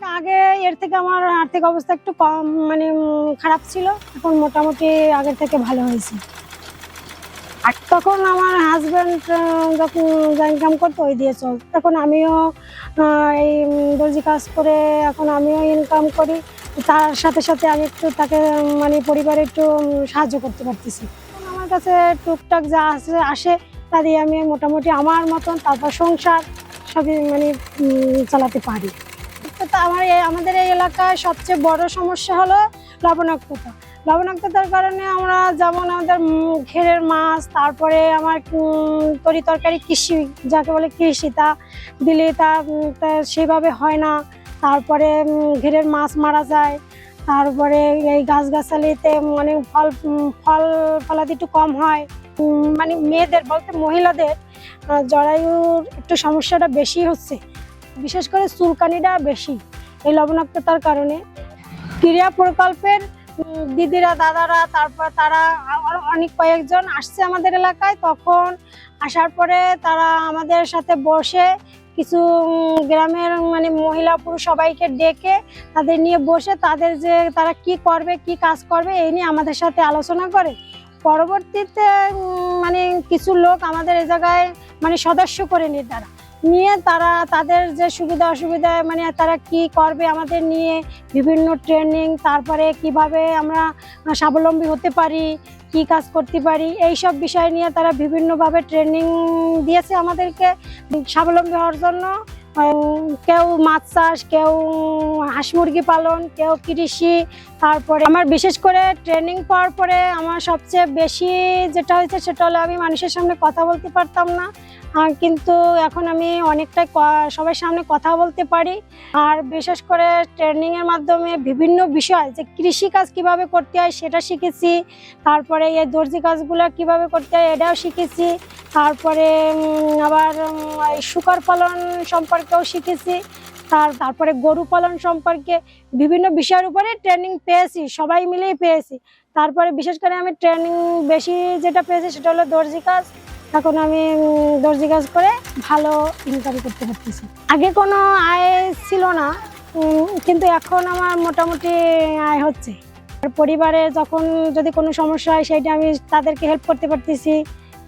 আগে এর থেকে আমার আর্থিক অবস্থা একটু কম মানে খারাপ ছিল, এখন মোটামুটি আগের থেকে ভালো হয়েছে। আর তখন আমার হাজব্যান্ড যখন যা ইনকাম করতো ওই দিয়ে চলতো, এখন আমিও এই দর্জি কাজ করে এখন আমিও ইনকাম করি, তার সাথে সাথে আমি একটু তাকে মানে পরিবারে একটু সাহায্য করতে পারতেছি। আমার কাছে টুকটাক যা আসে তা দিয়ে আমি মোটামুটি আমার মতন তারপর সংসার সবই মানে চালাতে পারি। তো আমাদের এই এলাকায় সবচেয়ে বড় সমস্যা হলো লবণাক্ততা। লবণাক্ততার কারণে আমরা যেমন আমাদের ঘেরের মাছ, তারপরে আমার তরি তরকারি কৃষি যাকে বলে কৃষি, তা দিলে তা সেভাবে হয় না। তারপরে ঘেরের মাছ মারা যায়। তারপরে এই গাছগাছালিতে মানে ফল ফলাদি একটু কম হয়। মানে মেয়েদের বলতে মহিলাদের জরায়ুর একটু সমস্যাটা বেশি হচ্ছে, বিশেষ করে চুলকানিটা বেশি এই লবণাক্ততার কারণে। ক্রীড়া প্রকল্পের দিদিরা দাদারা তারপর তারা অনেক কয়েকজন আসছে আমাদের এলাকায়, তখন আসার পরে তারা আমাদের সাথে বসে কিছু গ্রামের মানে মহিলা পুরুষ সবাইকে ডেকে তাদের নিয়ে বসে তাদের যে তারা কি করবে কি কাজ করবে এই নিয়ে আমাদের সাথে আলোচনা করে। পরবর্তীতে মানে কিছু লোক আমাদের এই জায়গায় মানে সদস্য করে নিয়ে তারা তাদের যে সুবিধা অসুবিধা মানে তারা কি করবে আমাদের নিয়ে বিভিন্ন ট্রেনিং, তারপরে কিভাবে আমরা স্বাবলম্বী হতে পারি, কি কাজ করতে পারি, এই সব বিষয় নিয়ে তারা বিভিন্নভাবে ট্রেনিং দিয়েছে আমাদেরকে স্বাবলম্বী হওয়ার জন্য। কেউ মাছ চাষ, কেউ হাঁস মুরগি পালন, কেউ কৃষি। তারপরে আমার বিশেষ করে ট্রেনিং পাওয়ার পরে আমার সবচেয়ে বেশি যেটা হয়েছে সেটা হলো আমি মানুষের সামনে কথা বলতে পারতাম না, কিন্তু এখন আমি অনেকটাই সবার সামনে কথা বলতে পারি। আর বিশেষ করে ট্রেনিংয়ের মাধ্যমে বিভিন্ন বিষয় যে কৃষিকাজ কিভাবে করতে হয় সেটা শিখেছি, তারপরে এই দর্জি কাজগুলো কিভাবে করতে হয় এটাও শিখেছি, তারপরে আবার শুকর পালন সম্পর্কেও শিখেছি, তারপরে গরু পালন সম্পর্কে বিভিন্ন বিষয়ের উপরে ট্রেনিং পেয়েছি, সবাই মিলেই পেয়েছি। তারপরে বিশেষ করে আমি ট্রেনিং বেশি যেটা পেয়েছি সেটা হলো দর্জি কাজ। এখন আমি দর্জি কাজ করে ভালো ইনকাম করতে পারতেছি। আগে কোনো আয় ছিল না, কিন্তু এখন আমার মোটামুটি আয় হচ্ছে। আর পরিবারে যখন যদি কোনো সমস্যা হয় সেইটা আমি তাদেরকে হেল্প করতে পারতেছি।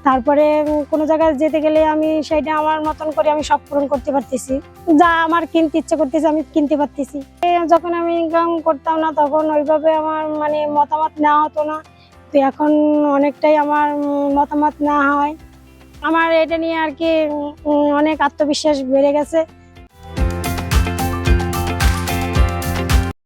তারপরে কোনো জায়গায় যেতে গেলে আমি সেইটা আমার মতন করে আমি সব পূরণ করতে পারতেছি, যা আমার কিনতে ইচ্ছে করতেছে আমি কিনতে পারতেছি। যখন আমি ইনকাম করতাম না তখন ওইভাবে আমার মানে মতামত নেওয়া হতো না, তো এখন অনেকটাই আমার মতামত নেওয়া হয়। আমার এটা নিয়ে আর কি অনেক আত্মবিশ্বাস বেড়ে গেছে।